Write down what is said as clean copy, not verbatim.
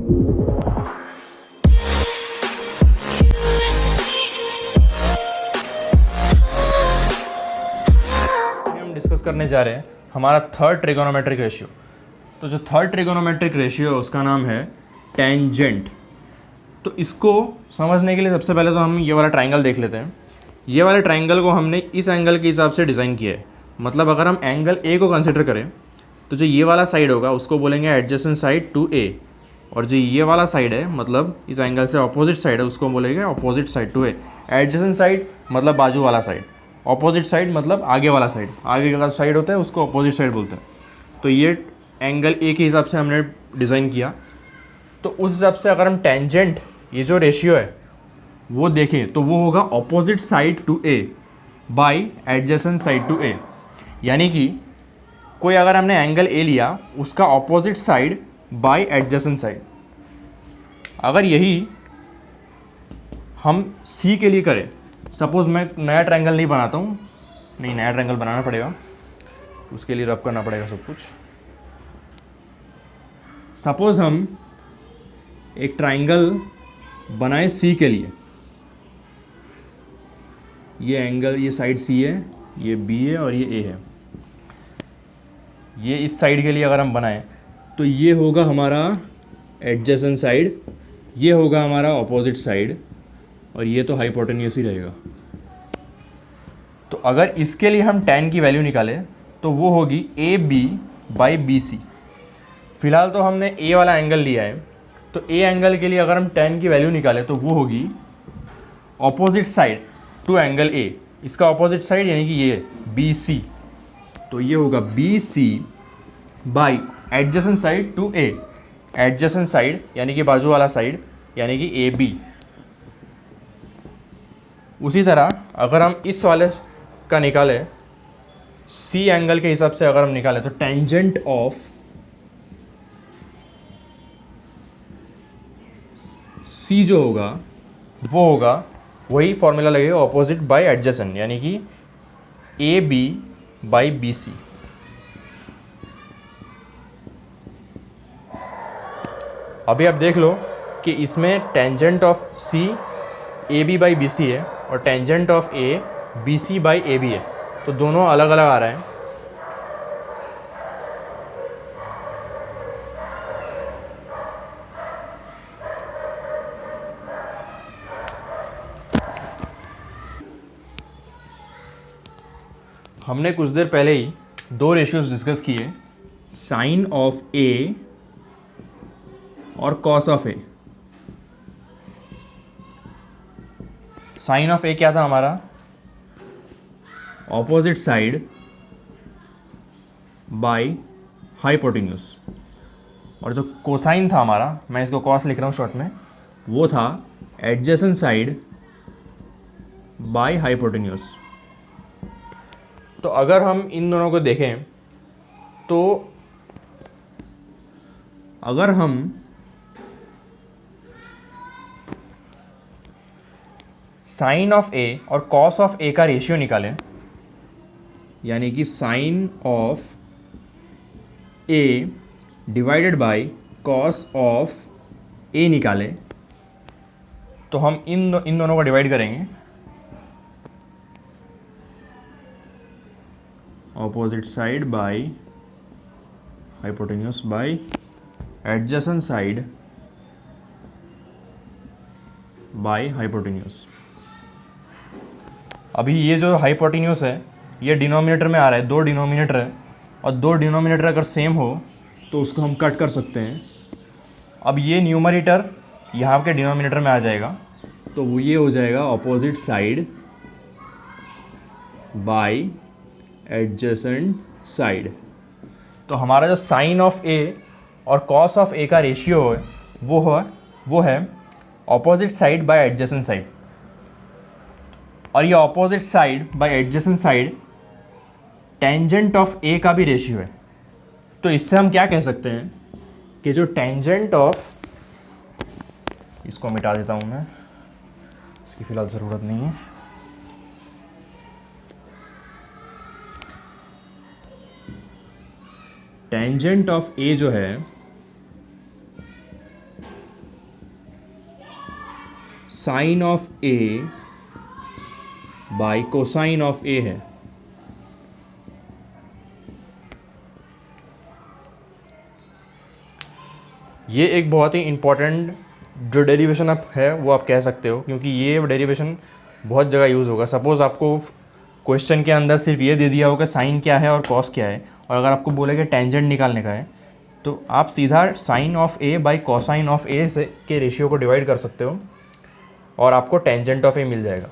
हम डिस्कस करने जा रहे हैं हमारा थर्ड ट्रिगोनोमेट्रिक रेशियो। तो जो थर्ड ट्रिगोनोमेट्रिक रेशियो है उसका नाम है टेंजेंट। तो इसको समझने के लिए सबसे पहले तो हम ये वाला ट्राइंगल देख लेते हैं। ये वाले ट्राइंगल को हमने इस एंगल के हिसाब से डिज़ाइन किया है। मतलब अगर हम एंगल ए को कंसिडर करें तो जो ये वाला साइड होगा उसको बोलेंगे एडजेसेंट साइड टू ए, और जो ये वाला साइड है मतलब इस एंगल से अपोजिट साइड है उसको बोलेंगे opposite side to A. Adjacent side मतलब बाजू वाला साइड, अपोजिट साइड मतलब आगे वाला साइड, आगे का साइड होता है उसको अपोजिट साइड बोलते हैं। तो ये एंगल ए के हिसाब से हमने डिज़ाइन किया। तो उस हिसाब से अगर हम टेंजेंट ये जो रेशियो है वो देखें तो वो होगा opposite side to A by adjacent side to A. यानी कि कोई अगर हमने एंगल ए लिया उसका opposite side by adjacent side, अगर यही हम सी के लिए करें, सपोज़ मैं नया ट्रायंगल नहीं बनाता हूँ, नहीं नया ट्रायंगल बनाना पड़ेगा, उसके लिए रब करना पड़ेगा सब कुछ। सपोज़ हम एक ट्रायंगल बनाए सी के लिए, ये एंगल ये साइड सी है, ये बी है और ये ए है। ये इस साइड के लिए अगर हम बनाएं तो ये होगा हमारा एडजेसेंट साइड, ये होगा हमारा अपोजिट साइड, और ये तो हाइपोटेन्यूस ही रहेगा। तो अगर इसके लिए हम tan की वैल्यू निकालें तो वो होगी A B by B C. फ़िलहाल तो हमने ए वाला एंगल लिया है, तो ए एंगल के लिए अगर हम tan की वैल्यू निकालें तो वो होगी opposite side to angle A, इसका अपोजिट साइड यानी कि ये बी सी। तो ये होगा B C by adjacent side to A, adjacent side यानी कि बाजू वाला साइड यानी कि ए बी। उसी तरह अगर हम इस वाले का निकालें सी एंगल के हिसाब से अगर हम निकालें तो टेंजेंट ऑफ सी जो होगा वो होगा वही फॉर्मूला लगेगा ऑपोजिट बाय एडजेसेंट यानी कि A B by B C. अभी आप देख लो कि इसमें tangent of C A B by B C है और tangent of A B C by A B है, तो दोनों अलग अलग आ रहे हैं। हमने कुछ देर पहले ही दो रेशियोज डिस्कस किए, साइन ऑफ ए और cos of A. Sine of A क्या था हमारा, ऑपोजिट साइड बाय हाइपोटेन्यूस, और जो कोसाइन था हमारा, मैं इसको कॉस लिख रहा हूँ शॉर्ट में, वो था एडजेसेंट साइड बाय हाइपोटेन्यूस। तो अगर हम इन दोनों को देखें तो अगर हम साइन ऑफ ए और कॉस ऑफ ए का रेशियो निकालें, यानी कि sine of A divided by cos of A निकालें, तो हम इन दोनों को डिवाइड करेंगे opposite side by hypotenuse by adjacent side by hypotenuse. अभी ये जो हाइपोटेन्यूस है ये डिनोमिनेटर में आ रहा है, दो डिनोमिनेटर है, और दो डिनोमिनेटर अगर सेम हो तो उसको हम कट कर सकते हैं। अब ये न्यूमरेटर यहाँ के डिनोमिनेटर में आ जाएगा, तो वो ये हो जाएगा opposite side by adjacent side. तो हमारा जो साइन ऑफ ए और कॉस ऑफ ए का रेशियो है वो है opposite side by adjacent side, और ये opposite side by adjacent side tangent of A का भी रेशियो है। तो इससे हम क्या कह सकते हैं कि जो टेंजेंट ऑफ, इसको मिटा देता हूँ मैं, इसकी फ़िलहाल ज़रूरत नहीं है। टेंजेंट ऑफ ए जो है sine of A by cosine of A है। ये एक बहुत ही इम्पॉर्टेंट जो डेरिवेशन आप है वो आप कह सकते हो, क्योंकि ये डेरिवेशन बहुत जगह यूज़ होगा। सपोज़ आपको क्वेश्चन के अंदर सिर्फ ये दे दिया होगा साइन क्या है और कॉस क्या है, और अगर आपको बोले कि टेंजेंट निकालने का है, तो आप सीधा sine of A by cosine of A से के रेशियो को डिवाइड कर सकते हो और आपको टेंजेंट ऑफ ए मिल जाएगा।